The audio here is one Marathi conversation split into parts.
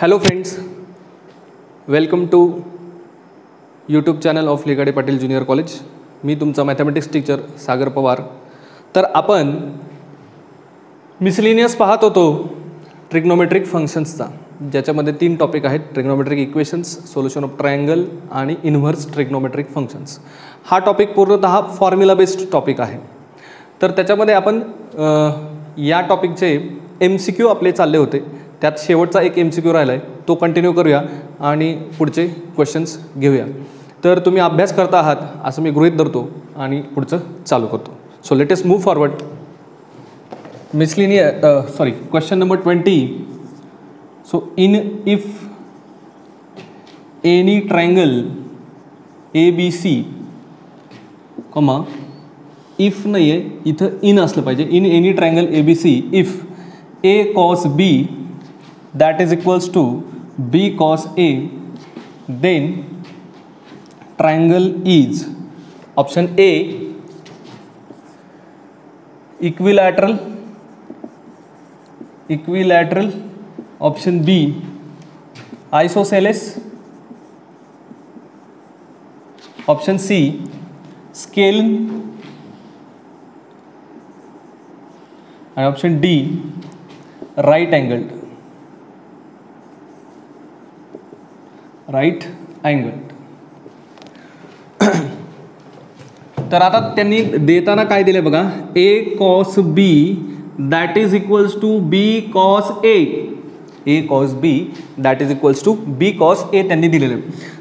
Hello friends, welcome to YouTube channel of Legade Patil junior college. मी तुमचा मॅथमॅटिक्स टीचर सागर पवार. तर आपण मिसलिनियस पाहत होतो ट्रिग्नोमेट्रिक फंक्शन्सचा, ज्याच्यामध्ये 3 टॉपिक आहेत: trigonometric equations, solution of triangle आणि इन्व्हर्स ट्रिग्नोमेट्रिक फंक्शन्स. हा टॉपिक पूर्णतः फॉर्म्युला बेस्ड टॉपिक आहे. तर त्याच्यामध्ये आपण या टॉपिकचे MCQ आपले चालले होते. त्यात शेवटचा एक MCQ राहिला आहे, तो कंटिन्यू करूया आणि पुढचे क्वेश्चन्स घेऊया. तर तुम्ही अभ्यास करता आहात असं मी गृहीत धरतो आणि पुढचं चालू करतो. So let us move forward. Question number 20. So if any triangle ABC, if नाही आहे इथं, इन असलं पाहिजे. In any triangle ABC if A cos B that is equals to B cos A, then triangle is option A equilateral, option B isosceles, option C scalene and option D right angled. तर आता त्यांनी देताना काय दिले बघा, A cos B that is equals to B cos A. A cos B that is equals to B cos A त्यांनी दिलेलं.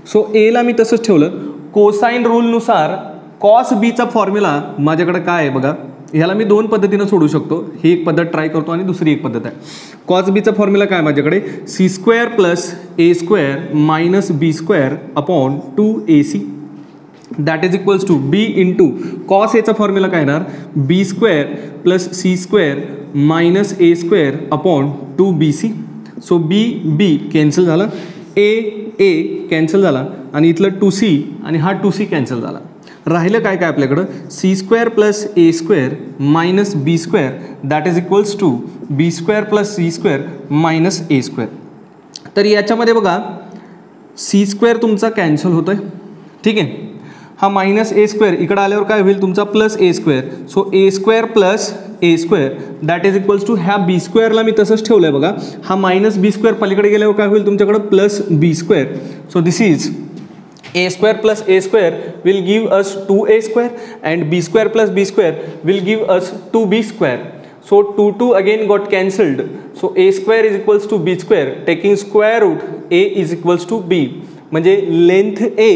सो A ला मी तसंच ठेवलं. कोसाइन रूलनुसार cos B चा फॉर्म्युला माझ्याकडे काय आहे बघा. ह्याला मी 2 पद्धतीनं सोडू शकतो. ही एक पद्धत ट्राय करतो आणि दुसरी एक पद्धत आहे. कॉस बीचा फॉर्म्युला काय माझ्याकडे, C² + A² minus B² upon 2AC that is equals to B into cos एचा फॉर्म्युला काय येणार, B² + C² minus A² upon 2BC. So B cancel झाला, A कॅन्सल झाला आणि इथलं 2C आणि हा 2C कॅन्सल झाला. राहिलं काय काय आपल्याकडं, C² + A² minus B² that is equals to B² + C² minus A². तर याच्यामध्ये बघा C² तुमचा कॅन्सल होतोय, ठीक आहे. हा मायनस A² इकडे आल्यावर काय होईल तुमचा plus A². So A² + A² that is equals to ह्या B² ला मी तसंच ठेवलंय बघा. हा मायनस B² पलीकडे गेल्यावर काय होईल तुमच्याकडे plus B². So this is A² + A² will give us 2A² and B² + B² will give us 2B². So 2 again got cancelled. So A² is equals to B². Taking square root, A is equals to B. म्हणजे length A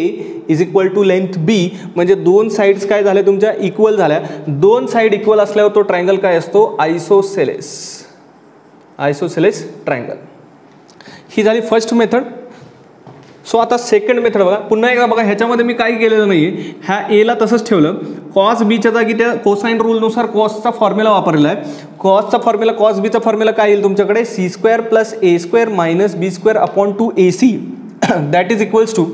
is equal to length B. म्हणजे 2 साइड्स काय झाल्या तुमच्या, इक्वल झाल्या. 2 साइड इक्वल असल्यावर तो ट्रायंगल काय असतो, आयसोसेलेस ट्रायंगल. ही झाली फर्स्ट मेथड. सो आता सेकंड मेथड बघा. पुन्हा एकदा बघा, ह्याच्यामध्ये मी काही केलेलं नाही आहे. ह्या एला तसंच ठेवलं. कॉस बीच्या जागी त्या कोसाइन रूलनुसार कॉसचा फॉर्म्युला वापरलेला आहे. कॉस बीचा फॉर्म्युला काय येईल तुमच्याकडे, C² + A² minus B² upon 2AC that is equals to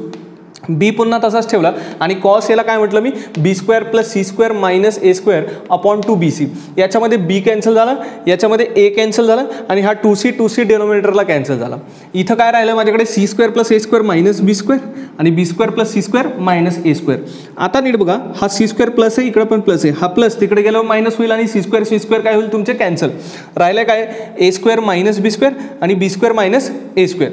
B पुन्हा तसाच ठेवला आणि कॉस याला काय म्हटलं मी, B² + C² minus A² upon 2BC. याच्यामध्ये B कॅन्सल झाला, याच्यामध्ये A कॅन्सल झाला आणि हा 2C डेनोमिनेटरला कॅन्सल झाला. इथं काय राहिलं माझ्याकडे, C² + A² मायनस B² आणि B² + C² मायनस A². आता नीट बघा, हा C² प्लस आहे, इकडे पण प्लस आहे. हा प्लस तिकडे गेल्यावर मायनस होईल आणि C² काय होईल तुमचे कॅन्सल. राहिलं काय, A² मायनस B² आणि B² मायनस A².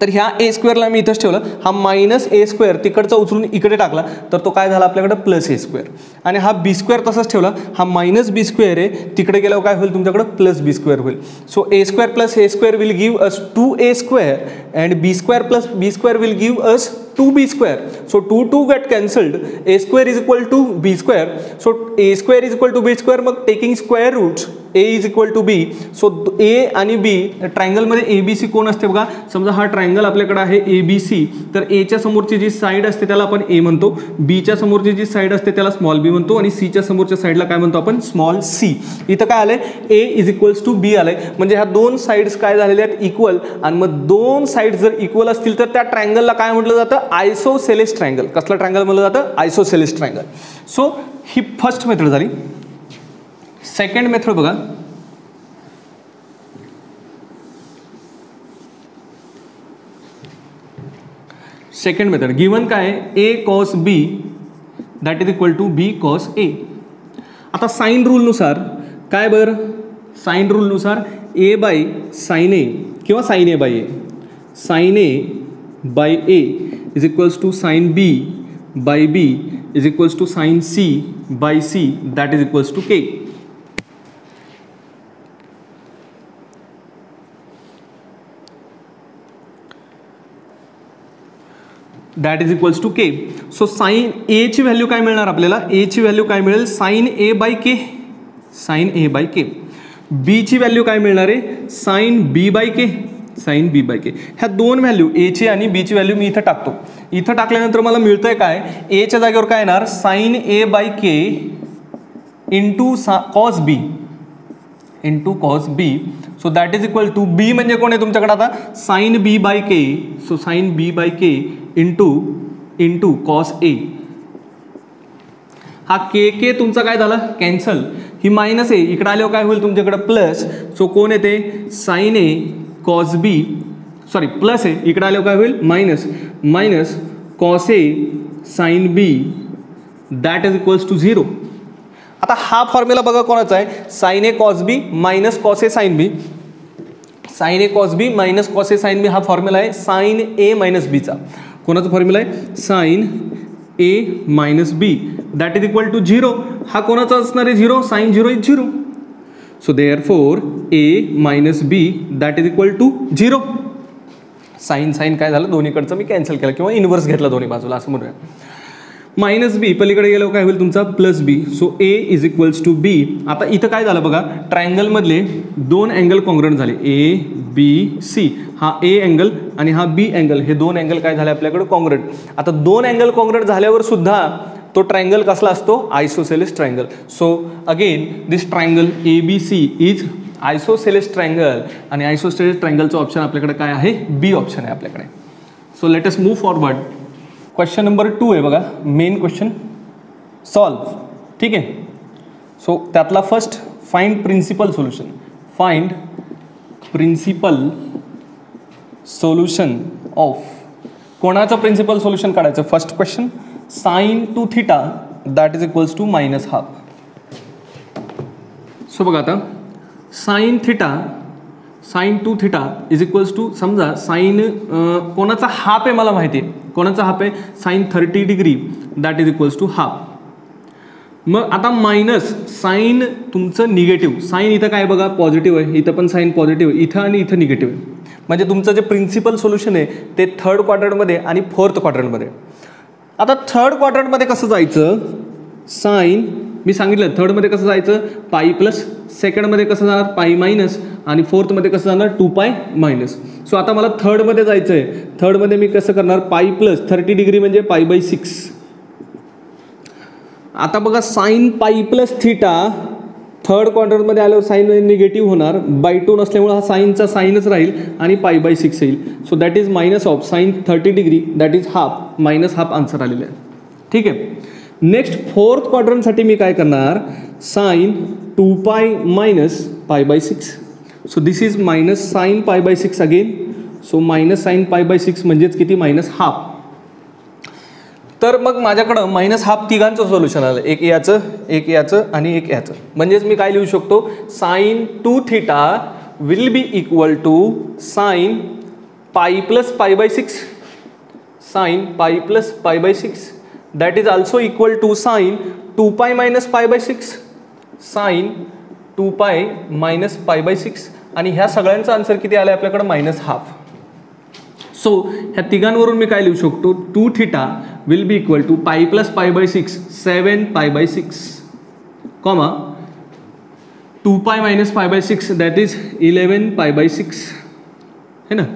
तर ह्या A² ला मी इथंच ठेवलं. हा मायनस A² तिकडचा उचलून इकडे टाकला तर तो काय झाला आपल्याकडे प्लस A² आणि हा B² तसाच ठेवला. हा मायनस B² आहे, तिकडे गेल्यावर काय होईल तुमच्याकडे प्लस B² होईल. So A² + A² will give us 2A² and B² + B² will give us 2B². So 2 get cancelled. A² is equal to B². So A² is equal to B². मग taking square root A is equal to B. So A आणि B ट्रायंगलमध्ये ABC कोण असते बघा. समजा हा ट्रायंगल आपल्याकडे आहे ABC. तर Aच्या समोरची जी साईड असते त्याला आपण A म्हणतो, Bच्या समोरची जी साईड असते त्याला स्मॉल b म्हणतो आणि Cच्या समोरच्या साईडला काय म्हणतो आपण, स्मॉल c. इथं काय आलंय, A is equals to B आलंय. म्हणजे ह्या 2 साईड्स काय झालेल्या आहेत, इक्वल. आणि मग 2 साईड्स जर इक्वल असतील तर त्या ट्रायंगलला काय म्हटलं जातं, आयसोसेलेस ट्रायंगल. कसलं ट्रायंगल म्हटलं जातं, आयसोसेलेस ट्रायंगल. सो ही फर्स्ट मेथड झाली. सेकंड मेथड बघा. सेकंड मेथड गिवन काय आहे A cos B that is equal to B cos A. आता साइन रूलनुसार काय बरं साइन रूलनुसार ए बाय साइन ए किंवा sine A by A sine A by A is equals to sine B by B is equals to sine C by C that is equals to K. That is equals to K. So sine A ची व्हॅल्यू काय मिळणार आपल्याला ए ची व्हॅल्यू काय मिळेल sign A by K sign A by के. बी ची व्हॅल्यू काय मिळणार आहे sign B by K sine B by के. ह्या दोन व्हॅल्यू ए ची आणि बी ची व्हॅल्यू मी इथं टाकतो. इथं टाकल्यानंतर मला मिळतंय काय ए च्या जागेवर काय येणार sine A by K into cos B into cos B. So that is equal to B म्हणजे कोण आहे तुमच्याकडे आता sine B by K. So sine B by K into cos A. हा के के तुमचा काय झाला कॅन्सल. ही मायनस आहे इकडे आल्यावर काय होईल तुमच्याकडे प्लस. सो कोण येते sine A cos B sorry plus आहे इकडे आल्यावर काय होईल minus minus cos A sine B that is equals to 0. आता हा फॉर्म्युला बघा कोणाचा आहे sine A cos B minus cos A sine B sine A cos B minus cos A sine B हा फॉर्म्युला आहे साइन ए मायनस बीचा. कोणाचा फॉर्म्युला आहे sine A minus B that is equal to 0. हा कोणाचा असणार आहे 0 sine 0 is 0. So therefore A minus B that is equal to 0. Sine sine काय झालं दोन्हीकडचं मी कॅन्सल केलं किंवा इन्व्हर्स घेतला दोन्ही बाजूला असं म्हणूया. मायनस बी पलीकडे गेल्यावर काय होईल तुमचा plus B. So A is equals to B. आता इथं काय झालं बघा ट्रायंगलमधले दोन अँगल कॉन्ग्रंट झाले ए बी सी. हा ए अँगल आणि हा बी अँगल हे दोन अँगल काय झाले आपल्याकडे कॉन्ग्रंट. आता दोन अँगल कॉन्ग्रंट झाल्यावर सुद्धा तो ट्रायंगल कसला असतो isosceles triangle. So again this triangle A B C is isosceles triangle आणि आयसोसेलेस ट्रायंगलचं ऑप्शन आपल्याकडे काय आहे बी ऑप्शन आहे आपल्याकडे. So let us move forward. Question number 2 आहे बघा मेन क्वेश्चन सॉल्व. ठीक आहे. सो त्यातला first find principal solution. Find principal solution of कोणाचं प्रिन्सिपल सोल्युशन काढायचं first question sine two theta that is equals to minus half. So बघा आता sine theta sine two theta is equals to समजा साइन कोणाचा हाफ आहे मला माहिती आहे कोणाचा हाफ आहे sine 30 degree that is equals to half. मग आता मायनस साइन तुमचं निगेटिव्ह साइन इथं काय बघा पॉझिटिव्ह आहे इथं पण साइन पॉझिटिव्ह आहे इथं आणि इथं निगेटिव्ह आहे. म्हणजे तुमचं जे प्रिन्सिपल सोल्युशन आहे ते थर्ड क्वाड्रंटमध्ये आणि फोर्थ क्वाड्रंटमध्ये. आता थर्ड क्वाड्रंटमध्ये कसं जायचं साइन मी सांगितलं थर्डमध्ये कसं जायचं पाई प्लस सेकंडमध्ये कसं जाणार पाई मायनस आणि फोर्थमध्ये कसं जाणार 2 पाय मायनस. सो आता मला थर्डमध्ये जायचं आहे थर्डमध्ये मी कसं करणार पाई प्लस 30 डिग्री म्हणजे पाई बाय 6. आता बघा sign pi plus theta third क्वाड्रंटमध्ये आल्यावर साइन निगेटिव्ह होणार बाय 2 नसल्यामुळे हा साइनचा साइनच राहील आणि पाई बाय 6 येईल. So that is minus of sine 30 degree that is half minus half answer आलेलं आहे. ठीक आहे. नेक्स्ट फोर्थ क्वाड्रंटसाठी मी काय करणार sign 2 pi minus pi by 6. So this is minus sine pi by 6 again. So minus sine pi by 6 म्हणजेच किती मायनस हाफ. तर मग माझ्याकडं मायनस हाफ तिघांचं सोल्युशन आलं एक याचं आणि एक याचं. म्हणजेच मी काय लिहू शकतो sine 2 theta will be equal to sine pi plus pi by 6 sine pi plus pi by 6 that is also equal to sine 2 pi minus pi by 6 sine 2 pi minus pi by 6 आणि ह्या सगळ्यांचा आन्सर किती आला आपल्याकडे मायनस हाफ. सो ह्या तिघांवरून मी काय लिहू शकतो 2 theta will be equal to pi plus pi by 6 7 pi by 6 कॉमा 2 pi minus pi by 6 that is 11 पाय बाय 6 है ना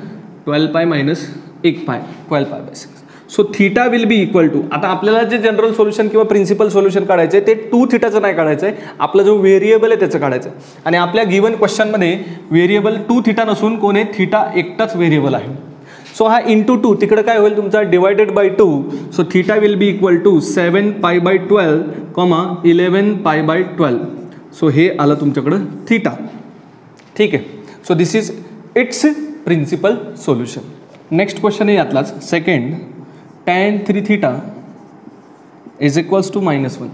12 pi minus 1 pi 12 pi by 6. So theta will be equal to आता आपल्याला जे जनरल सोल्युशन किंवा प्रिन्सिपल सोल्युशन काढायचं आहे ते 2 थिटाचं नाही काढायचं आहे आपला जो व्हेरिएबल आहे त्याचं काढायचं आहे. आणि आपल्या गिवन क्वेश्चनमध्ये व्हेरिएबल 2 थिटा नसून कोण आहे थिटा एकटाच व्हेरिएबल आहे. सो हा इंटू 2 तिकडे काय होईल तुमचा divided by 2. So theta will be equal to 7 pi bye 12 comma 11 pi by 12. So हे आलं तुमच्याकडं थिटा. ठीक आहे. So this is its principal solution. Next question आहे यातलाच second tan 3 theta is equals to -1.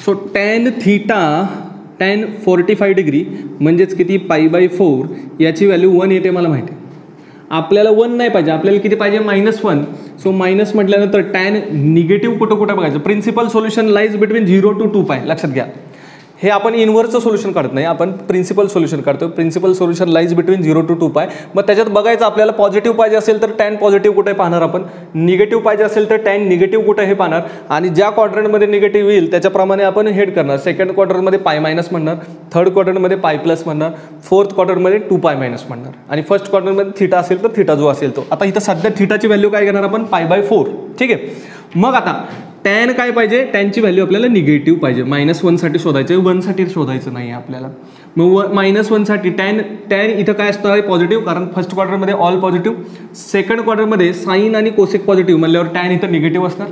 So tan theta tan 45 degree म्हणजेच किती π/4 याची व्हॅल्यू 1 येते मला माहिती आहे. आपल्याला 1 नाही पाहिजे, आपल्याला किती पाहिजे -1. सो मायनस म्हटल्यानंतर टॅन निगेटिव्ह कुठं कुठं बघायचं. Principal solution lies between 0 to 2π. लक्षात घ्या, हे आपण इनव्हर्सचं सोल्युशन काढत नाही, आपण प्रिन्सिपल सोल्युशन काढतो. Principal solution lies between 0 to 2π. मग त्याच्यात बघायचं आपल्याला पॉझिटिव्ह पाहिजे असेल तर टॅन पॉझिटिव्ह कुठे पाहणार आपण, निगेटिव्ह पाहिजे असेल तर टॅन निगेटिव्ह कुठे हे पाहणार. आणि ज्या क्वाड्रंटमध्ये निगेटिव्ह येईल त्याच्याप्रमाणे आपण हेड करणार. सेकंड क्वाड्रंटमध्ये π- म्हणणार, थर्ड क्वाड्रंटमध्ये π+ म्हणणार, फोर्थ क्वाड्रंटमध्ये 2π- म्हणणार, आणि फर्स्ट क्वाड्रंटमध्ये थीटा असेल तर थीटा जो असेल तो. आता इथं सध्या थीटाची व्हॅल्यू काय घेणार आपण, π/4. ठीक आहे. मग आता टॅन काय पाहिजे, टॅनची व्हॅल्यू आपल्याला निगेटिव्ह पाहिजे. -1 साठी शोधायचं, 1 साठी शोधायचं नाही आपल्याला. मग -1 साठी टॅन इथं काय असतं पॉझिटिव्ह, कारण फर्स्ट क्वार्टरमध्ये ऑल पॉझिटिव्ह. सेकंड क्वार्टरमध्ये साईन आणि कोसेक पॉझिटिव्ह म्हणल्यावर टॅन इथं निगेटिव्ह असणार.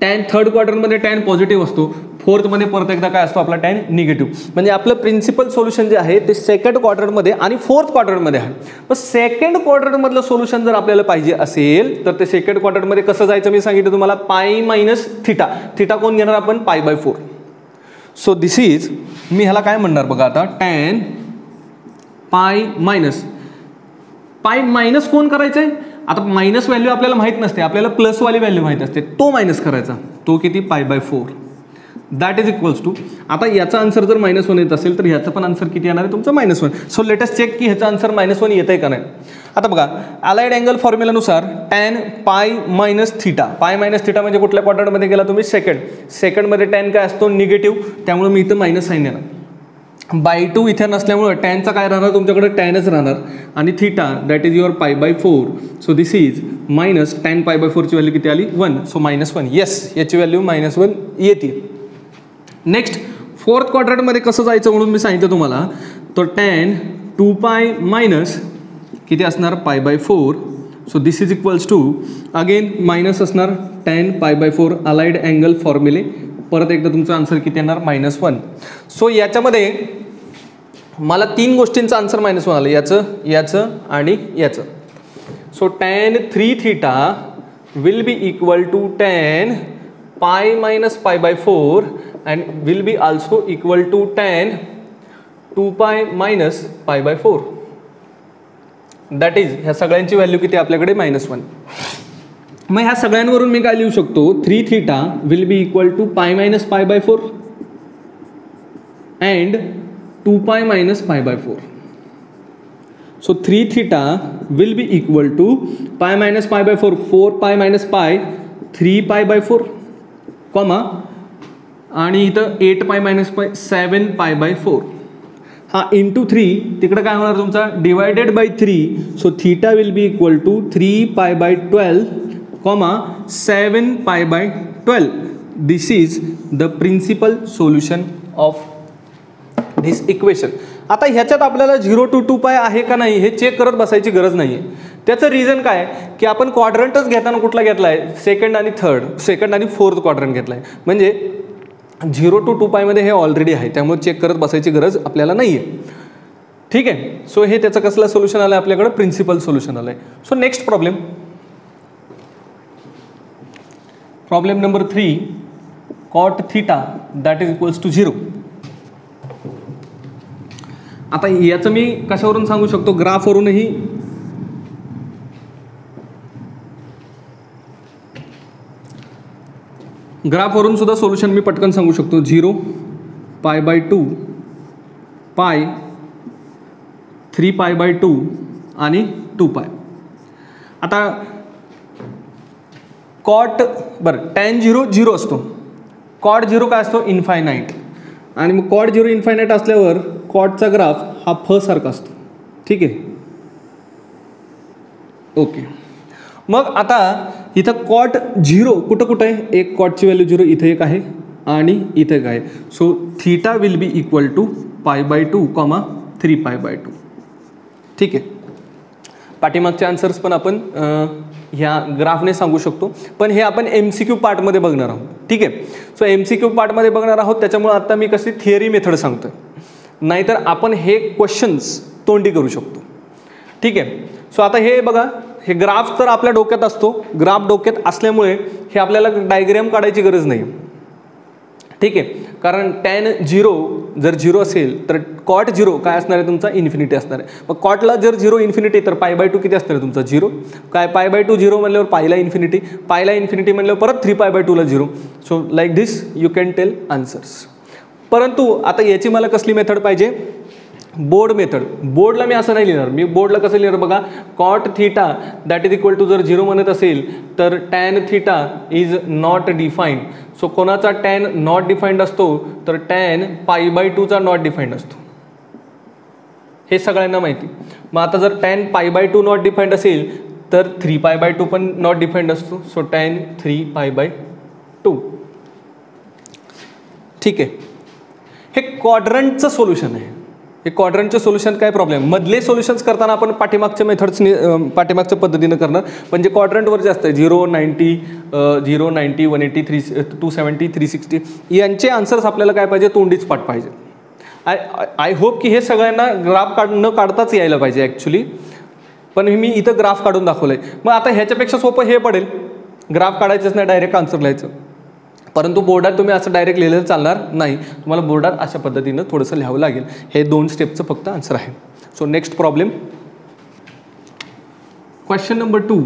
टॅन थर्ड क्वार्टरमध्ये टॅन पॉझिटिव्ह असतो, फोर्थमध्ये परत एकदा काय असतो आपला टॅन निगेटिव्ह. म्हणजे आपलं प्रिन्सिपल सोल्युशन जे आहे ते सेकंड क्वाड्रंटमध्ये आणि फोर्थ क्वाड्रंटमध्ये आहे. मग सेकंड क्वाड्रंटमधलं सोल्युशन जर आपल्याला पाहिजे असेल तर ते सेकंड क्वाड्रंटमध्ये कसं जायचं मी सांगितलं तुम्हाला, π- थीटा कोण घेणार आपण, π/4. सो दिस इज, मी ह्याला काय म्हणणार बघा आता, टॅन π- कोण करायचं आहे. आता मायनस व्हॅल्यू आपल्याला माहीत नसते, आपल्याला प्लसवाली व्हॅल्यू माहीत असते, तो मायनस करायचा. तो किती, π/4. दॅट इज इक्वल्स टू, आता याचा आन्सर जर -1 येत असेल तर ह्याचं पण आन्सर किती येणार आहे तुमचं, -1. सो लेटेस्ट चेक की ह्याचा आन्सर -1 येत आहे का नाही. आता बघा, अलाइड अँगल फॉर्म्युलानुसार टॅन π- म्हणजे कुठल्या क्वाड्रंटमध्ये गेला तुम्ही, सेकंडमध्ये टॅन काय असतो, निगेटिव्ह, त्यामुळे मी इथं मायनस साईन येणार. /2 इथे नसल्यामुळे टॅनचा काय राहणार तुमच्याकडे, टॅनच राहणार, आणि theta that is your π/4. So this is -tan π/4 ची व्हॅल्यू किती आली, 1. सो -1. येस, याची व्हॅल्यू -1 येते. नेक्स्ट फोर्थ क्वाड्रंटमध्ये कसं जायचं म्हणून मी सांगितलं तुम्हाला, तर टॅन 2π- किती असणार, π/4. So this is equals to, again minus असणार टॅन π/4 अलाइड अँगल फॉर्म्युले. परत एकदा तुमचं आन्सर किती येणार, -1. सो याच्यामध्ये मला 3 गोष्टींचं आन्सर -1 आलं, याचं आणि याचं. So tan 3 theta will be equal to tan π- π/4 and will be also equal to tan 2π - π/4. That is, ह्या सगळ्यांची व्हॅल्यू किती आपल्याकडे, -1. मग ह्या सगळ्यांवरून मी काय लिहू शकतो, 3 theta will be equal to π- π/4 and 2π - π/4. So 3 theta will be equal to π- π/4, 4π - π, 3π/4, comma, आणि इथं 8π - π, 7π/4. हा इंटू 3 तिकडे काय होणार तुमचा, divided by 3. So theta will be equal to 3π/12, comma 7π/12. This is the principal solution of this equation. आता ह्याच्यात आपल्याला 0 to 2π आहे का नाही हे चेक करत बसायची गरज नाही आहे. त्याचं रिझन काय, की आपण क्वाड्रंटच घेताना कुठला घेतला आहे, सेकंड आणि फोर्थ क्वाड्रंट घेतला आहे. म्हणजे 0 to 2π मध्ये हे ऑलरेडी आहे, त्यामुळे चेक करत बसायची गरज आपल्याला नाही आहे. ठीक आहे. सो हे त्याचं कसलं सोल्युशन आलं आहे आपल्याकडे, प्रिन्सिपल सोल्युशन आलं आहे. So next problem number 3, cot theta that is equals to 0. आता याचं मी कशावरून सांगू शकतो, ग्राफवरूनही. ग्राफवरून सुद्धा सोल्युशन मी पटकन सांगू शकतो. 0, π/2, π, 3π/2 आणि 2π. आता कॉट tan 0 0 असतो, कॉट 0 काय असतो, इन्फायनाईट. आणि मग कॉट 0 इन्फायनाईट असल्यावर कॉटचा ग्राफ हा सारखा असतो. ठीक आहे, ओके. मग आता इथं कॉट 0 कुठं आहे, एक कॉटची व्हॅल्यू 0 इथं एक आहे आणि इथं एक आहे. So theta will be equal to π/2, 3π/2. ठीक आहे. पाठीमागचे आन्सर्स पण आपण ह्या ग्राफने सांगू शकतो, पण हे आपण MCQ पार्टमध्ये बघणार आहोत. ठीक आहे. सो MCQ पार्टमध्ये बघणार आहोत, त्याच्यामुळे आता मी कशी थिअरी मेथड सांगतोय, नाहीतर आपण हे क्वेश्चन्स तोंडी करू शकतो. ठीक आहे. सो आता हे बघा, हे ग्राफ तर आपल्या डोक्यात असतो, ग्राफ डोक्यात असल्यामुळे हे आपल्याला डायग्राम काढायची गरज नाही, ठीक आहे. कारण टॅन 0 जर 0 असेल तर कॉट 0 काय असणार आहे तुमचा, इन्फिनिटी असणार आहे. मग कॉटला जर 0 इन्फिनिटी तर π/2 किती असणार आहे तुमचा 0. काय π/2 0 म्हणल्यावर पायला इन्फिनिटी, पायला इन्फिनिटी म्हणल्यावर परत 3π/2ला 0. So like this you can tell answers. परंतु आता याची मला कसली मेथड पाहिजे, बोर्ड मेथड. बोर्डला मी असं नाही लिहिणार, मी बोर्डला कसं लिहिणार बघा, cot theta that is equal to जर 0 म्हणत असेल तर tan theta is not defined. So कोणाचा टॅन नॉट डिफाईन्ड असतो तर टॅन π/2चा नॉट डिफाईन्ड असतो, हे सगळ्यांना माहिती. मग आता जर टॅन π/2 नॉट डिफाईन्ड असेल तर 3π/2 पण नॉट डिफाईन्ड असतो. सो टॅन 3π/2, ठीक आहे. हे क्वाड्रंटचं सोल्युशन आहे. हे क्वाड्रंटचे सोल्युशन काय प्रॉब्लेम, मधले सोल्युशन्स करताना आपण पाठीमागच्या मेथड्सनी पाठीमागच्या पद्धतीनं करणार. म्हणजे क्वाड्रंटवर जे असतं 0, 90, 0, 90, 180, 270, 360 यांचे आन्सर्स आपल्याला काय पाहिजे, तोंडीच पाठ पाहिजे. आय होप की हे सगळ्यांना ग्राफ न काढताच यायला पाहिजे ॲक्च्युली, पण मी इथं ग्राफ काढून दाखवलं आहे. मग आता ह्याच्यापेक्षा सोपं हे पडेल, ग्राफ काढायचंच नाही, डायरेक्ट आन्सर लिहायचं. परंतु बोर्डात तुम्ही असं डायरेक्ट लिहिलेलं चालणार नाही, तुम्हाला बोर्डात अशा पद्धतीनं थोडंसं लिहावं लागेल. हे 2 स्टेपचं फक्त आन्सर आहे. So next problem, question number 2,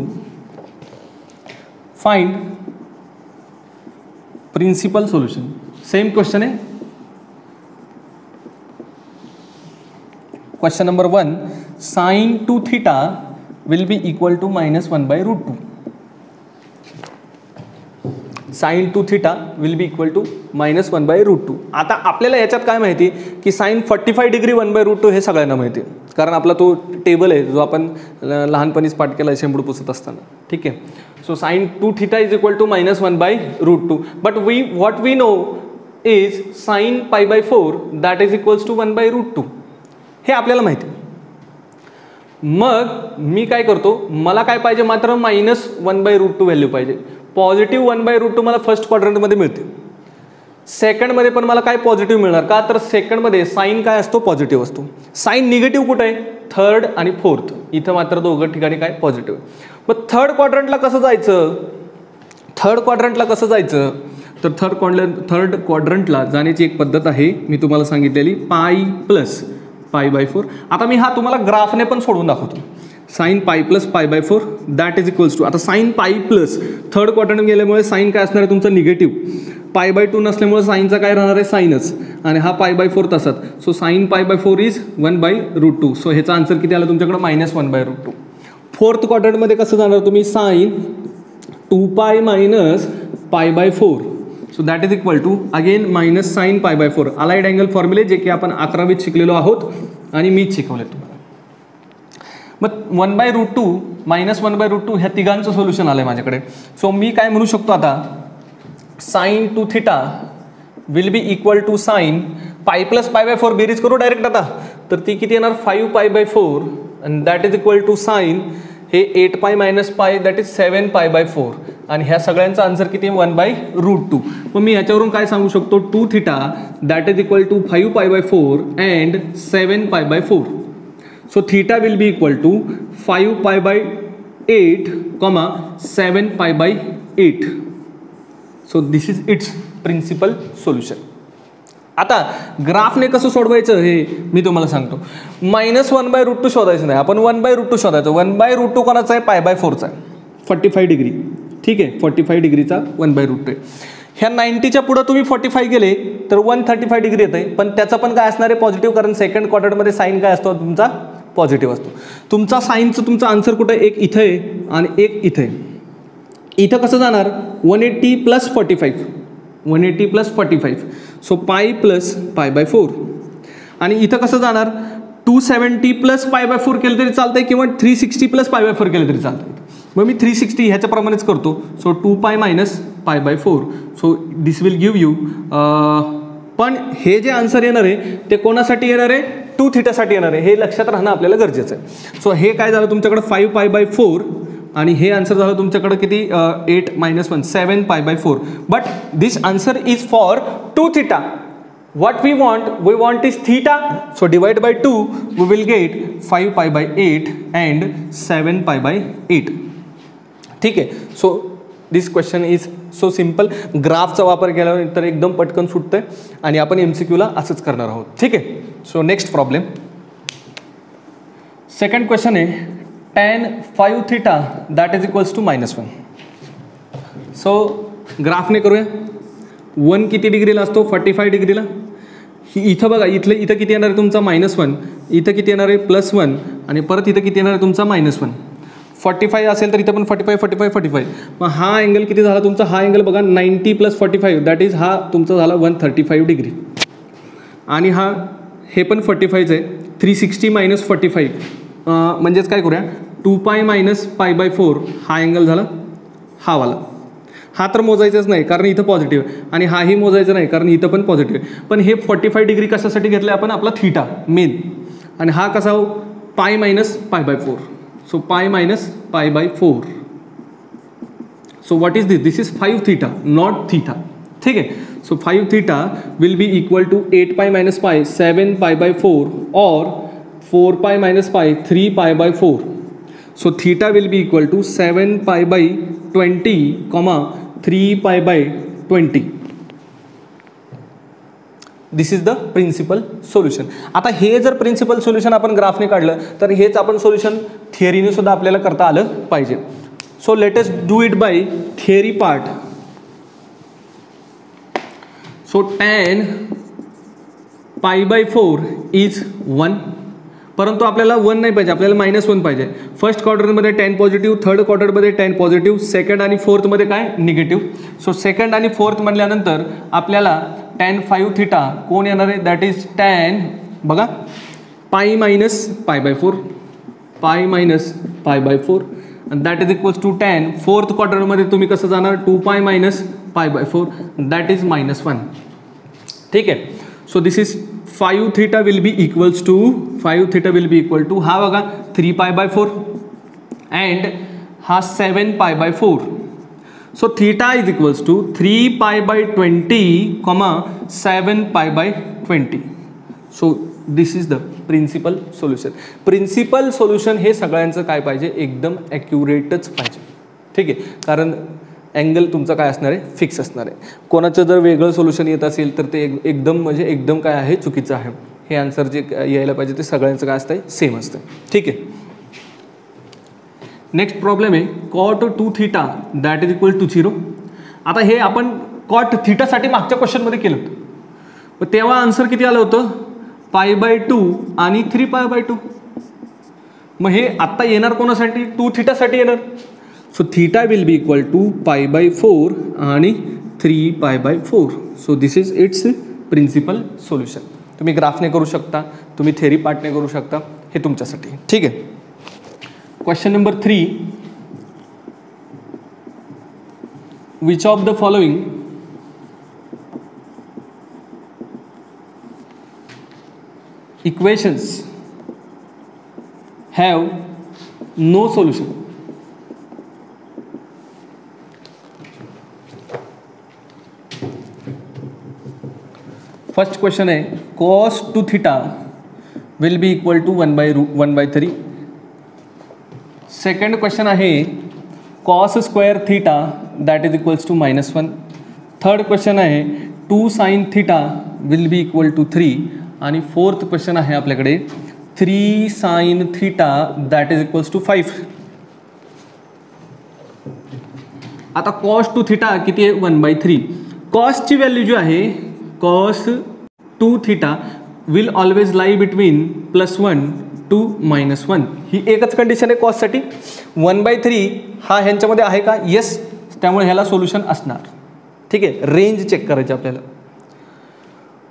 find principal solution. Same question आहे. Question number 1, sin 2 theta will be equal to -1/√2. sin 2 theta will be equal to -1/√2. आता आपल्याला याच्यात काय माहिती की sin 45 डिग्री 1/√2 हे सगळ्यांना माहिती आहे, कारण आपला तो टेबल आहे जो आपण लहानपणीच पाठ केला शेंबूड पुसत असताना, ठीक आहे. So sin 2 theta is equal to -1/√2. But what we know is sin π/4 that is equals to 1/√2. हे आपल्याला माहिती आहे. मग मी काय करतो, मला काय पाहिजे, मात्र -1/√2 व्हॅल्यू पाहिजे. पॉझिटिव्ह 1/√2 मला फर्स्ट क्वाड्रंटमध्ये मिळते, सेकंडमध्ये पण मला काय पॉझिटिव्ह मिळणार का, तर सेकंडमध्ये साईन काय असतो, पॉझिटिव्ह असतो. साईन निगेटिव्ह कुठे आहे, थर्ड आणि फोर्थ, इथं मात्र दोघं ठिकाणी काय पॉझिटिव्ह. मग थर्ड क्वाड्रंटला कसं जायचं, थर्ड क्वाड्रंटला कसं जायचं, तर थर्ड क्वाड्रंटला जाण्याची एक पद्धत आहे, मी तुम्हाला सांगितलेली, π+π/4. आता मी हा तुम्हाला ग्राफने पण सोडून दाखवतो. sin π+π/4 that is equals to, आता sin π+ थर्ड क्वाड्रंट गेल्यामुळे साईन काय असणार आहे तुमचा निगेटिव्ह, π/2 नसल्यामुळे साईनचा काय राहणार आहे, साईनच, आणि हा π/4 तसाच. So sin π/4 is 1/√2. सो ह्याचा आन्सर किती आला तुमच्याकडे, -1/√2. फोर्थ क्वाड्रंटमध्ये कसं जाणार तुम्ही, sin 2π - π/4. So that is equal to again -sin π/4. Allied angle फॉर्म्युले जे की आपण 11वीत शिकलेलो आहोत आणि मीच शिकवले तुम्हाला. मग 1/√2 -1/√2 ह्या तिघांचं सोल्युशन आलं आहे माझ्याकडे. सो मी काय म्हणू शकतो आता, sin 2 theta will be equal to sin π+π/4 बेरीज करू डायरेक्ट आता, तर ती किती येणार, 5π/4 आणि that is equal to sin हे 8π - π दॅट इज 7π/4 आणि ह्या सगळ्यांचा आन्सर किती आहे, 1/√2. मग मी ह्याच्यावरून काय सांगू शकतो, 2 theta that is equal to 5π/4 and 7π/4. So theta will be equal to 5π/8, 7π/8. So this is its principal solution. आता ग्राफने कसं सोडवायचं हे मी तुम्हाला सांगतो. -1/√2 शोधायचं नाही, आपण 1/√2 शोधायचं. 1/√2 कोणाचा आहे, π/4चा आहे, 45 डिग्री, ठीक आहे, 45 डिग्रीचा 1/√2 आहे. ह्या 90च्या पुढं तुम्ही 45 गेले तर 135 डिग्री येत आहे, पण त्याचा पण काय असणार आहे, पॉझिटिव्ह, कारण सेकंड क्वाड्रंटमध्ये साईन काय असतो तुमचा, पॉझिटिव्ह असतो. तुमचा साईनचं तुमचा आन्सर कुठं, एक इथं आहे आणि एक इथं आहे. इथं कसं जाणार, 180 + 45, 180 + 45. सो π+π/4. आणि इथं कसं जाणार, 270 + π/4 केलं तरी चालतंय किंवा 360 + π/4 केलं तरी चालतंय. मग मी 360 ह्याच्याप्रमाणेच करतो. So 2π - π/4. So this will give you, पण हे जे आन्सर येणार आहे ते कोणासाठी येणार आहे, 2 थीटासाठी येणार आहे, हे लक्षात राहणं आपल्याला गरजेचं आहे. सो हे काय झालं तुमच्याकडे 5π/4 आणि हे आन्सर झालं तुमच्याकडे किती, 8 - 1 7π/4. But this answer is for 2 theta. what we want is theta, so divide by 2 we will get 5 pi by 8 and 7 pi by 8. ठीक आहे. So this question is so simple. ग्राफचा वापर केल्यानंतर एकदम पटकन सुटतंय आणि आपण MCQला असंच करणार आहोत. ठीक आहे. So next problem, second question आहे tan 5 theta that is equals to -1. So ग्राफने करूया. 1 किती डिग्रीला असतो? 45 डिग्रीला. इथं बघा, इथं किती येणार आहे तुमचा? -1. इथं किती येणार आहे? +1. आणि परत इथं किती येणार आहे तुमचा? -1. 45 असेल तर इथं पण 45. मग हा अँगल किती झाला तुमचा? हा अँगल बघा 90 + 45 दॅट इज हा तुमचा झाला 135 डिग्री. आणि हे पण 45 आहे. 360 - 45 म्हणजेच काय करूया, 2π - π/4 हा अँगल झाला हा वाला. हा तर मोजायचाच नाही कारण इथं पॉझिटिव्ह आहे, आणि हाही मोजायचं नाही कारण इथं पण पॉझिटिव्ह आहे. पण हे 45 डिग्री कशासाठी घेतलं आपण? आपला थीटा मेन. आणि हा कसा हो? π - π/4. So π - π/4. So what is this? This is 5 theta not theta. ठीक आहे. So 5 theta will be equal to 8π - π 7 π/4 और 4π - π 3π/4. So theta will be equal to 7π/20, 3π/20. This is the principal solution. आता हे जर प्रिन्सिपल सोल्युशन आपण ग्राफने काढलं तर हेच आपण सोल्युशन थिअरीने सुद्धा आपल्याला करता आलं पाहिजे. So let us do it by theory part. So tan π/4 is 1. परंतु आपल्याला 1 नाही पाहिजे, आपल्याला -1 पाहिजे. फर्स्ट क्वाड्रंटमध्ये tan पॉझिटिव्ह, थर्ड क्वाड्रंटमध्ये tan पॉझिटिव्ह, सेकंड आणि फोर्थमध्ये काय? निगेटिव्ह. सो सेकंड आणि फोर्थ म्हटल्यानंतर आपल्याला tan 5 थीटा कोण येणार आहे? दॅट इज tan बघा π - π/4, π - π/4 and that is equals to tan. Fourth क्वाड्रंटमध्ये तुम्ही कसं जाणार? 2π - π/4 दॅट इज -1. ठीक आहे. So this is 5 theta will be equals to हा बघा 3π/4 अँड हा 7π/4. So theta is equals to 3π/20, 7π/20. So this is the principal solution. Principal solution हे सगळ्यांचं काय पाहिजे? एकदम ॲक्युरेटच पाहिजे. ठीक आहे. कारण अँगल तुमचा काय असणार आहे? फिक्स असणार आहे. कोणाचं जर वेगळं सोल्युशन येत असेल तर ते एकदम काय आहे? चुकीचं आहे. हे आन्सर जे यायला पाहिजे ते सगळ्यांचं काय असतं? सेम असतं. ठीक आहे. नेक्स्ट प्रॉब्लेम आहे cot 2 theta that is equal to 0. आता हे आपण cot थीटासाठी मागच्या क्वेश्चनमध्ये केलं होतं, पण तेव्हा आन्सर किती आलं होतं? π/2 आणि 3π/2. मग हे आत्ता येणार कोणासाठी? 2 थीटासाठी येणार. So theta will be equal to π/4 आणि 3π/4. So this is its principal solution. तुम्ही ग्राफने करू शकता, तुम्ही थेरी पार्टने करू शकता, हे तुमच्यासाठी. ठीक आहे. Question number 3, which of the following equations have no solution? First question है cos 2 theta will be equal to 1/3. Second question आहे cos square theta that is equals to -1. Third question आहे 2 sin theta will be equal to 3. आणि फोर्थ क्वेश्चन आहे आपल्याकडे 3 sin theta that is equals to 5. आता cos 2 थीटा किती आहे? 1/3. कॉसची व्हॅल्यू जी आहे cos 2 theta will always lie between +1 to -1. ही एकच कंडिशन आहे कॉससाठी. 1/3 हा ह्यांच्यामध्ये आहे का? येस. त्यामुळे ह्याला सोल्युशन असणार. ठीक आहे. रेंज चेक करायची आपल्याला.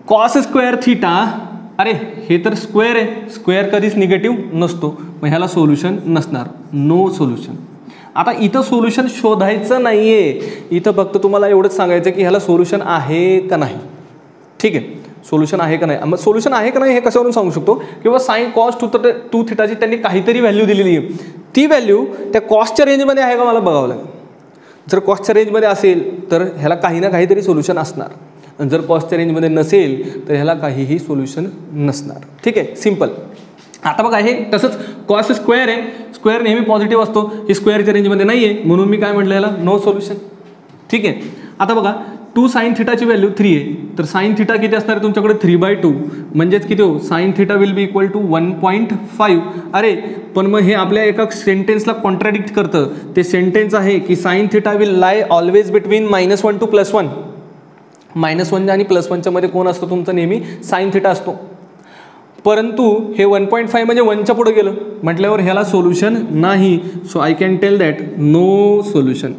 कॉस स्क्वेअर थीटा, अरे हे तर स्क्वेअर आहे, स्क्वेअर कधीच निगेटिव्ह नसतो, मग ह्याला सोल्युशन नसणार. No solution. आता इथं सोल्युशन शोधायचं नाही आहे, इथं फक्त तुम्हाला एवढंच सांगायचं की ह्याला सोल्युशन आहे का नाही. ठीक आहे. सोल्युशन आहे का नाही. मग सोल्युशन आहे का नाही हे कशावरून सांगू शकतो? किंवा साइन कॉस 2 थीटाची त्यांनी काहीतरी व्हॅल्यू दिलेली आहे, ती व्हॅल्यू त्या कॉस्टच्या रेंजमध्ये आहे का मला बघावं लागेल. जर कॉस्टच्या रेंजमध्ये असेल तर ह्याला काही ना काहीतरी सोल्युशन असणार. जर कॉसच्या रेंजमध्ये नसेल तर ह्याला काहीही सोल्युशन नसणार. ठीक आहे, सिम्पल. आता बघा हे तसंच कॉस स्क्वेअर आहे, स्क्वेअर नेहमी पॉझिटिव्ह असतो, ही स्क्वेअरच्या रेंजमध्ये नाही आहे म्हणून मी काय म्हटलं याला नो सोल्युशन. ठीक आहे. आता बघा 2 sin थिटाची व्हॅल्यू 3 आहे, तर साइन थिटा किती असणार आहे तुमच्याकडे 3/2 म्हणजेच किती हो, sine theta will be equal to 1.5. अरे पण मग हे आपल्या एका सेंटेन्सला कॉन्ट्राडिक्ट करतं. ते सेंटेन्स आहे की sign theta will lie always between -1 to +1. -1 आणि +1च्या मध्ये कोण असतो तुमचा नेहमी साइन थिटा असतो. परंतु हे 1.5 म्हणजे 1च्या पुढे गेलं म्हटल्यावर ह्याला सोल्युशन नाही. So I can tell that no solution.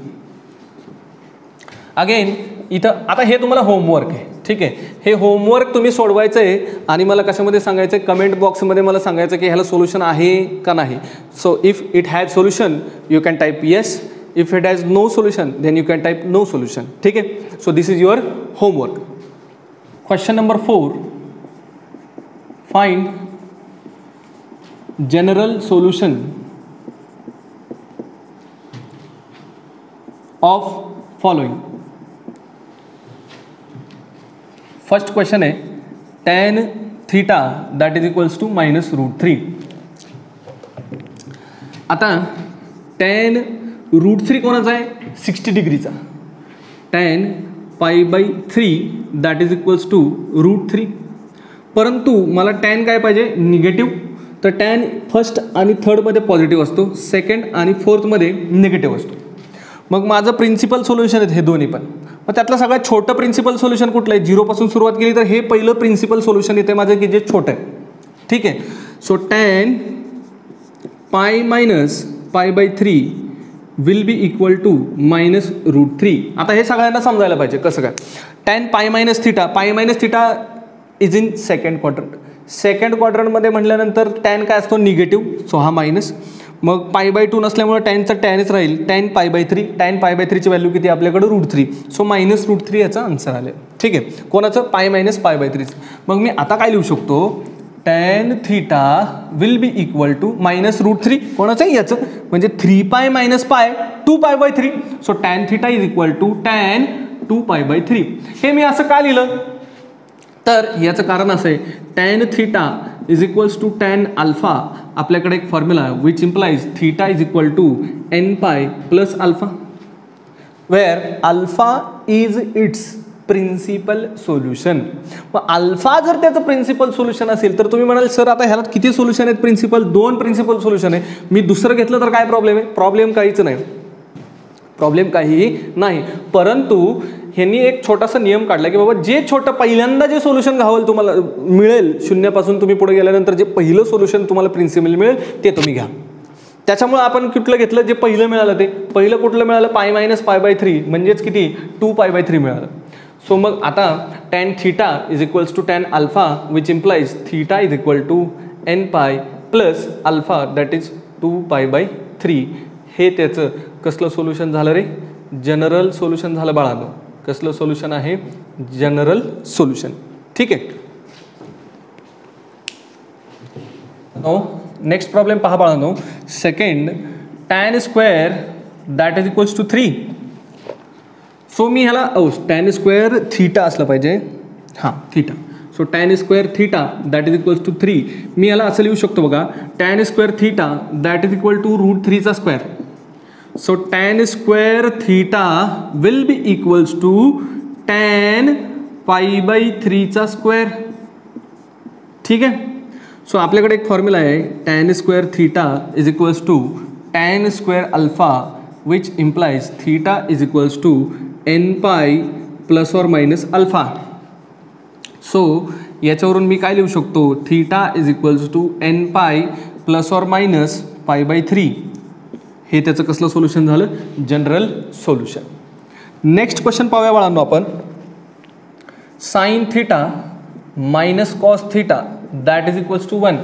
Again इथं आता हे तुम्हाला होमवर्क आहे. ठीक आहे, हे होमवर्क तुम्ही सोडवायचं आहे आणि मला कशामध्ये सांगायचं आहे, कमेंट बॉक्समध्ये मला सांगायचं की ह्याला सोल्युशन आहे का नाही. So if it has solution you can type yes, if it has no solution then you can type no solution. ठीक आहे. So this is your homework. Question number 4, find general solution of following. First question आहे tan theta that is equals to -√3. आता tan √3 कोणाचा आहे, 60 डिग्रीचा. tan π/3 that is equals to √3. परंतु मला tan काय पाहिजे, निगेटिव्ह. तर tan फर्स्ट आणि थर्डमध्ये पॉझिटिव्ह असतो, सेकंड आणि फोर्थमध्ये निगेटिव्ह असतो. मग माझं प्रिन्सिपल सोल्युशन आहेत हे दोन्ही पण. मग त्यातलं सगळ्यात छोटं प्रिन्सिपल सोल्युशन कुठलं आहे, 0 पासून सुरुवात केली तर हे पहिलं प्रिन्सिपल सोल्युशन येते माझं की जे छोटं आहे. ठीक आहे. So tan π-π/3 will be equal to -√3. आता हे सगळ्यांना समजायला पाहिजे कसं काय. tan π-θ is in second quadrant. Second क्वाड्रंटमध्ये म्हटल्यानंतर tan काय असतो, निगेटिव्ह. सो हा मायनस. मग π/2 नसल्यामुळे टॅनचं टॅनच राहील, tan π/3. tan π/3ची व्हॅल्यू किती आपल्याकडे √3. सो -√3 याचा आन्सर आले. ठीक आहे. कोणाचं, π-π/3. मग मी आता काय लिहू शकतो, tan theta will be equal to -√3 कोणाचं, याचं म्हणजे 3π - π 2π/3. So tan theta is equal to tan 2π/3. हे मी असं का लिहिलं, तर याचं कारण असं आहे, tan theta is equals to tan alpha. आपल्याकडे एक फॉर्म्युला आहे which implies theta is equal to nπ + alpha, where alpha is its principal solution. मग अल्फा जर त्याचं प्रिन्सिपल सोल्युशन असेल तर तुम्ही म्हणाल सर आता ह्याला किती सोल्युशन आहेत, प्रिन्सिपल 2 प्रिन्सिपल सोल्युशन आहे. मी दुसरं घेतलं तर काय प्रॉब्लेम आहे, प्रॉब्लेम काहीच नाही, प्रॉब्लेम काहीही नाही. परंतु ह्यांनी एक छोटासा नियम काढला की बाबा जे छोटं पहिल्यांदा जे सोल्युशन घावल तुम्हाला मिळेल, शून्यापासून तुम्ही पुढे गेल्यानंतर जे पहिलं सोल्युशन तुम्हाला प्रिन्सिपल मिळेल ते तुम्ही घ्या. त्याच्यामुळे आपण कुठलं घेतलं, जे पहिलं मिळालं ते पहिलं कुठलं मिळालं, π - π/3 म्हणजेच किती 2π/3 मिळालं. सो मग आता tan theta is equals to tan alpha which implies theta is equal to nπ + alpha that is 2π/3. हे त्याचं कसलं सोल्युशन झालं रे, जनरल सोल्युशन झालं बाळांनो. कसलं सोल्युशन आहे, जनरल सोल्युशन. ठीक आहे. नेक्स्ट प्रॉब्लेम पहा बाळांनो. Second, tan square that is equals to 3. So मी ह्याला tan स्क्वेअर थीटा असलं पाहिजे, हां theta. So tan square theta that is equals to 3. मी याला असं लिहू शकतो बघा, tan square theta that is equal to √3चा square. So tan square theta will be equals to tan π/3 चा स्क्वेअर. ठीक आहे. सो आपल्याकडे एक फॉर्म्युला आहे, tan square theta is equals to tan square alpha which implies theta is equals to nπ ± alpha. So याच्यावरून मी काय लिहू शकतो, theta is equals to nπ ± π/3. हे त्याचं कसलं सोल्युशन झालं, जनरल सोल्युशन. नेक्स्ट क्वेश्चन पाहूया बाळांनो आपण. Sine theta - cos theta that is equals to 1.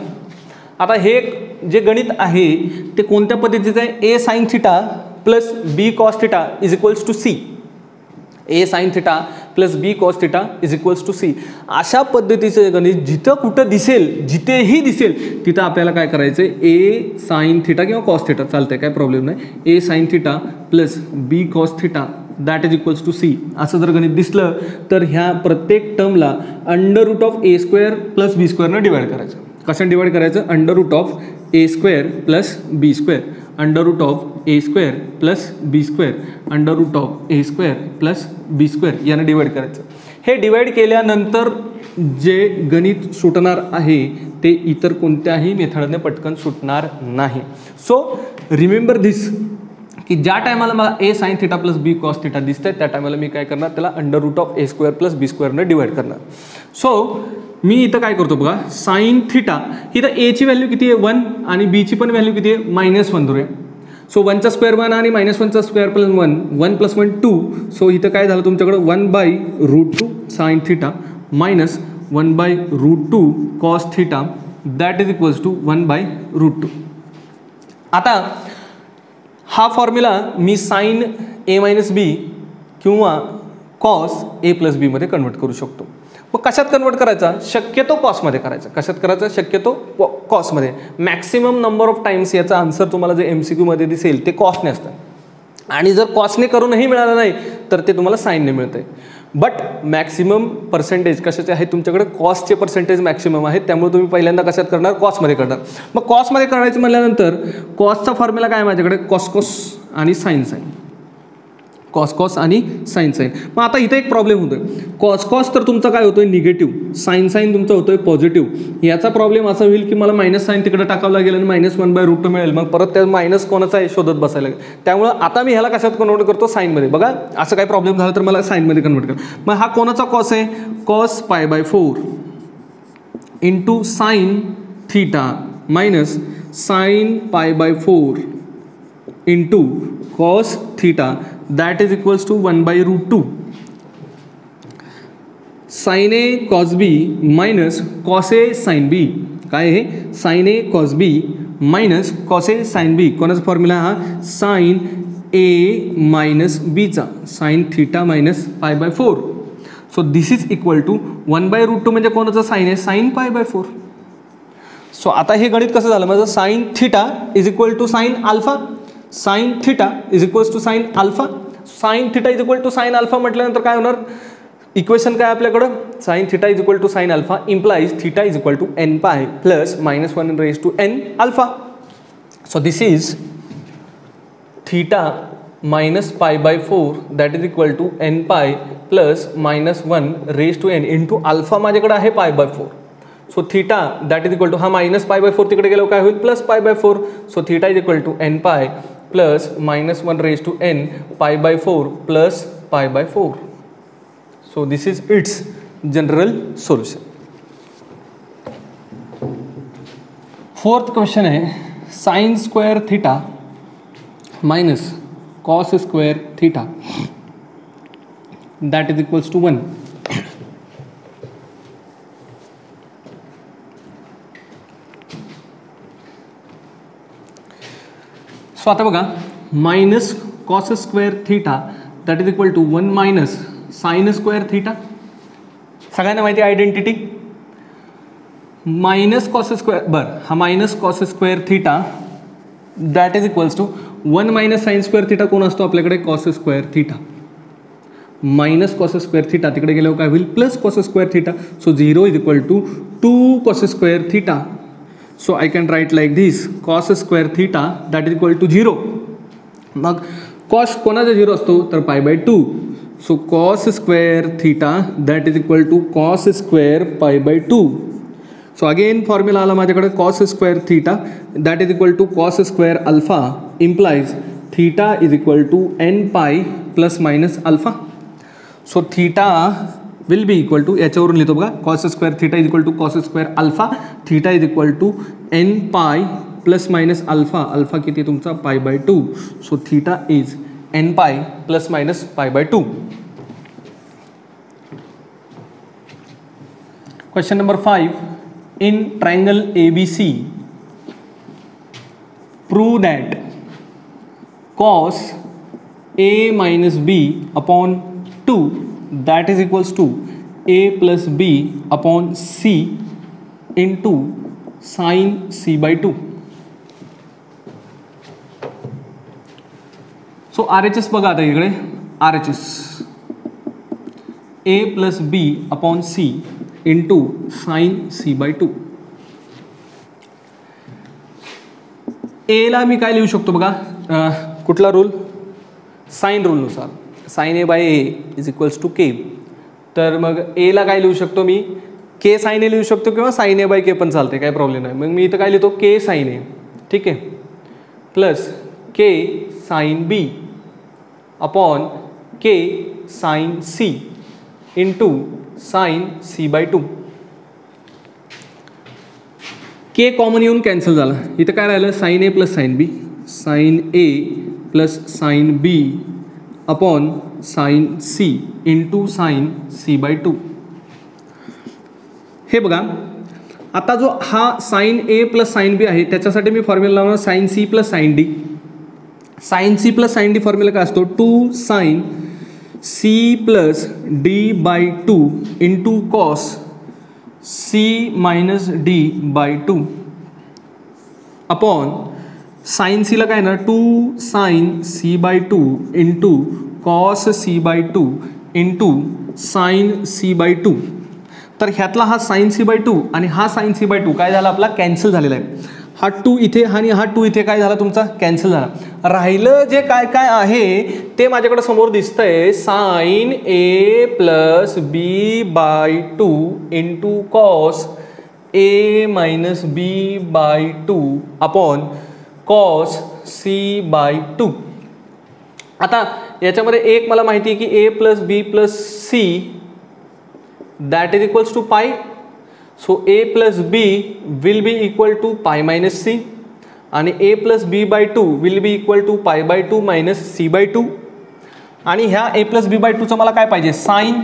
आता हे जे गणित आहे ते कोणत्या पद्धतीचं आहे, a sin theta plus b cos theta is equals to c. a sin theta plus b cos theta is equals to c. अशा पद्धतीचं गणित जिथं कुठं दिसेल, जिथेही दिसेल तिथं आपल्याला काय करायचं आहे, a sin थीटा किंवा cos थीटा चालतंय, काय प्रॉब्लेम नाही. a sin theta plus b cos theta that is equals to C. असं जर गणित दिसलं तर ह्या प्रत्येक टर्मला under root of A square plus B स्क्वेअरनं डिवाइड करायचं. कशाने डिवाइड करायचं? Under root of A square plus B square, under root of A square plus B square, under root of A square plus B square यानं डिवाइड करायचं. हे डिवाइड केल्यानंतर जे गणित सुटणार आहे ते इतर कोणत्याही मेथडने पटकन सुटणार नाही. सो रिमेंबर धिस की ज्या टायमाला मला A sine theta plus B cos theta दिसतंय त्या टायमाला मी काय करणार? त्याला under root of A square plus B स्क्वेअरनं डिवाइड करणार. सो मी इथं काय करतो बघा, साइन थिटा इथं एची व्हॅल्यू किती आहे? 1 आणि बीची पण व्हॅल्यू किती आहे? -1 धरूया. सो 1चा स्क्वेअर 1 आणि -1चा स्क्वेअर प्लस 1, 1 + 1 2. सो इथं काय झालं तुमच्याकडं 1/√2 sine theta minus 1/√2 cos theta that is equals to 1/√2. आता हा फॉर्म्युला मी साइन ए मायनस बी किंवा कॉस ए प्लस बी मध्ये कन्वर्ट करू शकतो. मग कशात कन्वर्ट करायचा? शक्यतो कॉसमध्ये करायचा. कशात करायचा? शक्यतो कॉसमध्ये. मॅक्सिमम नंबर ऑफ टाइम्स याचा आन्सर तुम्हाला जे MCQ मध्ये दिसेल ते कॉसने असतं आणि जर कॉसने करूनही मिळालं नाही तर ते तुम्हाला साईनने मिळतंय. बट मॅक्सिमम पर्सेंटेज कशाचे आहे तुमच्याकडे? कॉसचे पर्सेंटेज मॅक्सिमम आहेत, त्यामुळे तुम्ही पहिल्यांदा कशात करणार? कॉसमध्ये करणार. मग कॉसमध्ये करायचं म्हटल्यानंतर कॉसचा फॉर्म्युला काय माझ्याकडे? कॉस कॉस आणि साइन साइन, कॉस कॉस आणि साइन साइन. मग आता इथे एक प्रॉब्लेम होतोय. कॉस कॉस तर तुमचा काय होतोय? निगेटिव्ह. साइन साइन तुमचा होतोय पॉझिटिव्ह. याचा प्रॉब्लेम असा होईल की मला मायनस साइन तिकडे टाकावं लागेल आणि -1/√2 मिळेल. मग परत त्या मायनस कोणाचा आहे शोधत बसायला लागेल. त्यामुळं आता मी ह्याला कशात कन्वर्ट करतो? साईनमध्ये. बघा असं काही प्रॉब्लेम झाला तर मला साईनमध्ये कन्वर्ट कर. मग हा कोणाचा कॉस आहे? Cos π/4 into sine theta minus sine π/4 into cos theta that is equals to 1/√2 sine A cos B minus cos A sine B. काय आहे? Sine A cos B minus cos A sine B. कोणाचा फॉर्म्युला हा? साइन ए मायनस बीचा, sine theta minus π/4. So this is equal to 1/√2 म्हणजे कोणाचं साइन आहे? साइन π/4. सो आता हे गणित कसं झालं माझं? Sine theta is equal to sine alpha, sine theta is equals to sine alpha. Sine theta is equal to sine alpha म्हटल्यानंतर काय होणार? इक्वेशन काय आपल्याकडं? Sine theta is equal to sine alpha implies theta is equal to n pi plus -1 raise to n alpha. So this is theta minus π/4 that is equal to n pi plus -1 raise to n into alpha माझ्याकडे आहे π/4. So theta that is equal to हा -π/4 तिकडे गेल्यावर काय होईल? Plus π/4. So theta is equal to n pi plus -1 raise to n π/4 plus π/4. So this is its general solution. Fourth question है sine square theta minus cos square theta that is equals to 1. So आता बघा, minus cos square theta that is equal to 1 minus sine square theta. सगळ्यांना माहिती आयडेंटिटी. मायनस कॉस स्क्वेअर, बरं हा minus cos square theta that is equals to 1 minus sine square theta. कोण असतो आपल्याकडे? Cos square theta. Minus cos square theta तिकडे गेल्यावर काय होईल? Plus cos square theta. So 0 is equal to 2 cos square theta. So I can write like this, cos square theta that is equal to 0. मग कॉस कोणाचा 0 असतो? तर π/2. So cos square theta that is equal to cos square π/2. So again formula आला माझ्याकडे cos square theta that is equal to cos square alpha implies theta is equal to n pi plus minus alpha. So theta will be equal to, याच्यावरून लिहितो बघा, cos square theta is equal to cos square alpha, theta is equal to n pi plus minus alpha. Alpha किती तुमचा? π/2. So theta is n pi plus minus π/2. Question number 5. In triangle ABC, prove that cos A minus B upon 2 that is equals to A plus B upon C into sin C/2. सो RHS बघा आता इकडे RHS A plus B upon C into sine C by 2. एला मी काय लिहू शकतो बघा, कुठला रूल, साइन रूलनुसार sine A by A is equals to K. तर मग एला काय लिहू शकतो मी, के साइन ए लिहू शकतो किंवा साइन ए बाय के पण चालते, काय प्रॉब्लेम नाही. मग मी इथं काय लिहितो, के साइन ए, ठीक आहे, plus K sine B upon K sine C into sine C by 2. K common येऊन कॅन्सल झाला. इथं काय राहिलं, sine A plus sine B, sine A plus sine B upon sine C into sine C by 2. हे बघा, आता जो हा sine A plus sine B आहे त्याच्यासाठी मी फॉर्म्युला लावणार sine C plus sine D. Sine C plus sine D formula काय असतो, 2 sine C plus D by 2 into cos C minus D by 2 upon sine सीला काय ना 2 sine C by 2 into cos C by 2 into sine C by 2. तर ह्यातला हा साइन सी बाय 2 आणि हा साइन सी बाय 2 काय झाला आपला, कॅन्सल झालेला आहे. हा 2 इथे आणि हा 2 इथे काय झाला तुमचा, कॅन्सल झाला. राहिलं जे काय काय आहे ते माझ्याकडे समोर दिसतंय, sine A plus B by 2 into cos A minus B by 2 upon cos C by 2. आता याच्यामध्ये एक मला माहिती आहे की A plus B plus C that is equals to pi, so a plus b will be equal to pi minus c आणि a plus b by 2 will be equal to pi by 2 minus c by 2. आणि ह्या a plus b by 2 चं मला काय पाहिजे, साइन.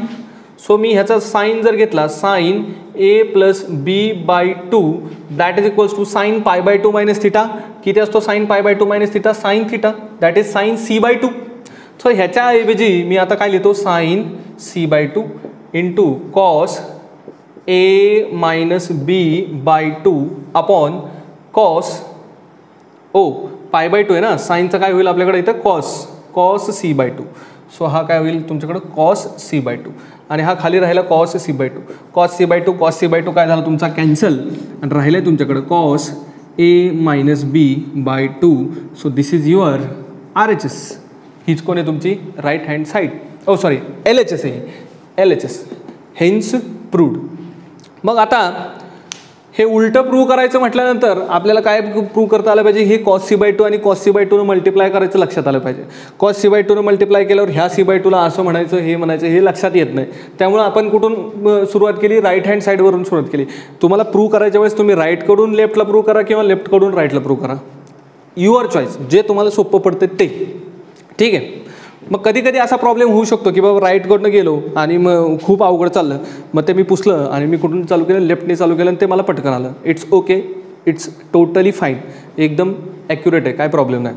सो मी ह्याचा साइन जर घेतला, sine a plus b by 2 that is equals to sine pi by 2 minus theta. किती असतो sine pi by 2 minus theta, sine theta, that is sine c by 2. सो ह्याच्याऐवजी मी आता काय लिहितो, sine c by 2 into cos A minus B by 2 upon cos pi by 2 आहे ना, साईनचं काय होईल आपल्याकडे इथं कॉस सी बाय 2. सो हा काय होईल तुमच्याकडं कॉस सी बाय 2 आणि हा खाली राहिला cos C by 2. Cos C by 2 काय झाला तुमचा कॅन्सल आणि राहिला आहे तुमच्याकडं cos A minus B by 2. So this is your RHS. हीच कोण आहे तुमची right hand side, sorry LHS आहे, LHS हेन्स प्रूव्ड. मग आता हे उलटं प्रूव्ह करायचं म्हटल्यानंतर आपल्याला काय प्रूव्ह करता आलं पाहिजे, हे कॉस सी बाय 2 आणि कॉस सी बाय 2 मल्टिप्लाय करायचं लक्षात आलं पाहिजे. कॉस सी बाय 2 मल्टिप्लाय केल्यावर ह्या सी बाय 2ला असं म्हणायचं, हे म्हणायचं, हे लक्षात येत नाही. त्यामुळे आपण कुठून सुरुवात केली, राईट हँड साईडवरून सुरुवात केली. तुम्हाला प्रूव्ह करायच्या वेळेस तुम्ही राईटकडून लेफ्टला प्रूव्ह करा किंवा लेफ्टकडून राईटला प्रूव्ह करा, युअर चॉईस, जे तुम्हाला सोपं पडतं ते, ठीक आहे. मग कधी कधी असा प्रॉब्लेम होऊ शकतो की बाबा राईटकडनं गेलो आणि मग खूप अवघड चाललं, मग ते मी पुसलं आणि मी कुठून चालू केलं, लेफ्टने चालू केलं आणि ते मला पटकन आलं. It's okay, it's totally fine, एकदम ॲक्युरेट आहे, काय प्रॉब्लेम नाही.